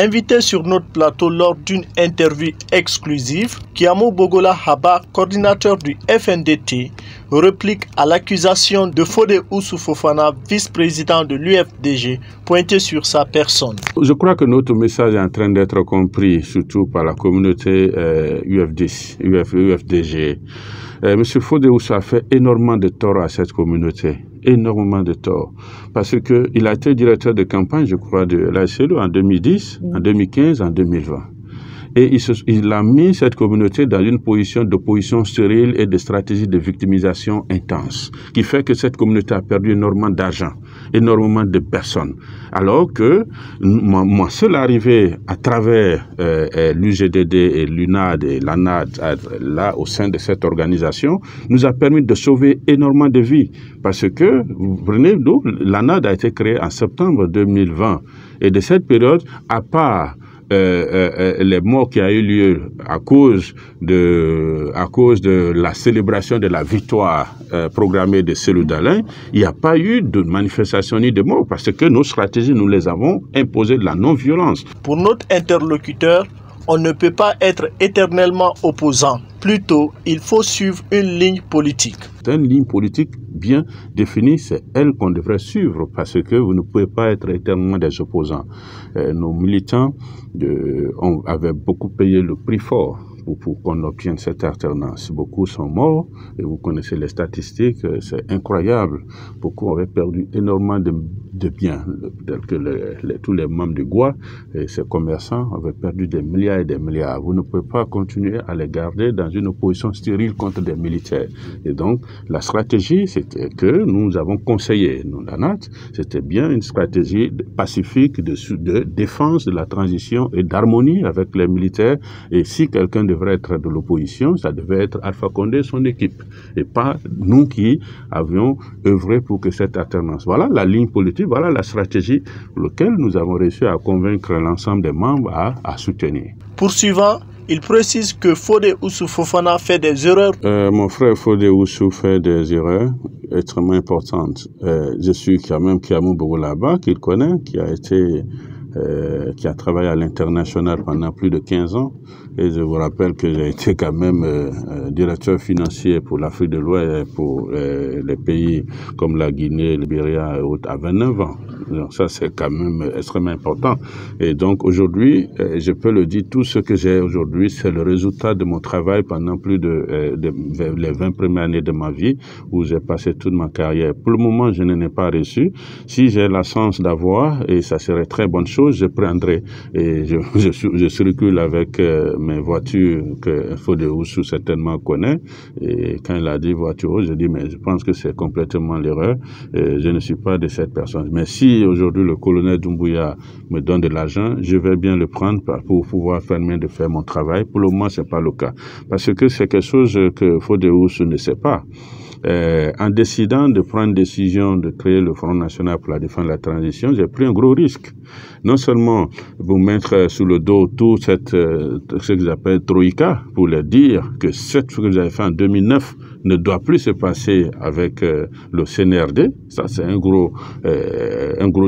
Invité sur notre plateau lors d'une interview exclusive, Kiamou Bogola Haba, coordinateur du FNDT, réplique à l'accusation de Fodé Oussou Fofana, vice-président de l'UFDG, pointé sur sa personne. Je crois que notre message est en train d'être compris, surtout par la communauté UFDG. Monsieur Fodé Oussou a fait énormément de tort à cette communauté. Énormément de tort. Parce qu'il a été directeur de campagne, je crois, de l'ACLU en 2010, en 2015, en 2020. Et il a mis cette communauté dans une position d'opposition stérile et de stratégie de victimisation intense, qui fait que cette communauté a perdu énormément d'argent, énormément de personnes. Alors que moi seul arrivé à travers l'UGDD et l'UNAD et l'ANAD, là au sein de cette organisation, nous a permis de sauver énormément de vies. Parce que, vous prenez, l'ANAD a été créée en septembre 2020. Et de cette période, à part les morts qui a eu lieu à cause de la célébration de la victoire programmée de Cellou Dalein, il n'y a pas eu de manifestation ni de morts parce que nos stratégies, nous les avons imposées de la non-violence. Pour notre interlocuteur, on ne peut pas être éternellement opposant. Plutôt, il faut suivre une ligne politique. Une ligne politique bien définie, c'est elle qu'on devrait suivre parce que vous ne pouvez pas être éternellement des opposants. Nos militants avaient beaucoup payé le prix fort pour qu'on obtienne cette alternance. Beaucoup sont morts et vous connaissez les statistiques, c'est incroyable. Beaucoup avaient perdu énormément de biens, tels que tous les membres du GOA et ces commerçants avaient perdu des milliards et des milliards. Vous ne pouvez pas continuer à les garder dans une opposition stérile contre des militaires. Et donc, la stratégie, c'était que nous avons conseillé, nous, la NAT, c'était bien une stratégie pacifique de défense de la transition et d'harmonie avec les militaires. Et si quelqu'un devrait être de l'opposition, ça devait être Alpha Condé et son équipe, et pas nous qui avions œuvré pour que cette alternance. Voilà la ligne politique, voilà la stratégie pour laquelle nous avons réussi à convaincre l'ensemble des membres à soutenir. Poursuivant, il précise que Fodé Oussou Fofana fait des erreurs. Mon frère Fodé Oussou fait des erreurs extrêmement importantes. Je suis quand même Kiamou Bogola Haba, qu'il connaît, qui a travaillé à l'international pendant plus de 15 ans. Et je vous rappelle que j'ai été quand même directeur financier pour l'Afrique de l'Ouest, pour les pays comme la Guinée, le Libéria et autres à 29 ans. Donc ça, c'est quand même extrêmement important. Et donc aujourd'hui, je peux le dire, tout ce que j'ai aujourd'hui, c'est le résultat de mon travail pendant plus de les 20 premières années de ma vie, où j'ai passé toute ma carrière. Pour le moment, je n'en ai pas reçu. Si j'ai la chance d'avoir, et ça serait très bonne chose, je prendrai. Et je circule avec mes voitures que Fodé Oussou certainement connaît. Et quand il a dit voiture, je dis, mais je pense que c'est complètement l'erreur. Je ne suis pas de cette personne. Mais si aujourd'hui le colonel Doumbouya me donne de l'argent, je vais bien le prendre pour pouvoir permettre de faire mon travail. Pour le moment, c'est pas le cas. Parce que c'est quelque chose que Fodé Oussou ne sait pas. En décidant de prendre une décision de créer le Front National pour la défense de la transition, j'ai pris un gros risque. Non seulement vous mettre sous le dos tout ce que j'appelle Troïka, pour leur dire que ce que vous avez fait en 2009 ne doit plus se passer avec le CNRD. Ça, c'est un gros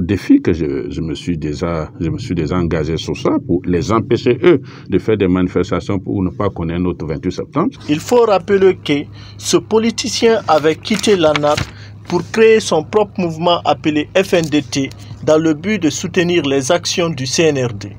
défi que je me suis déjà engagé sur ça pour les empêcher, eux, de faire des manifestations pour ne pas connaître notre 28 septembre. Il faut rappeler que ce politicien avait quitté l'ANAD pour créer son propre mouvement appelé FNDT dans le but de soutenir les actions du CNRD.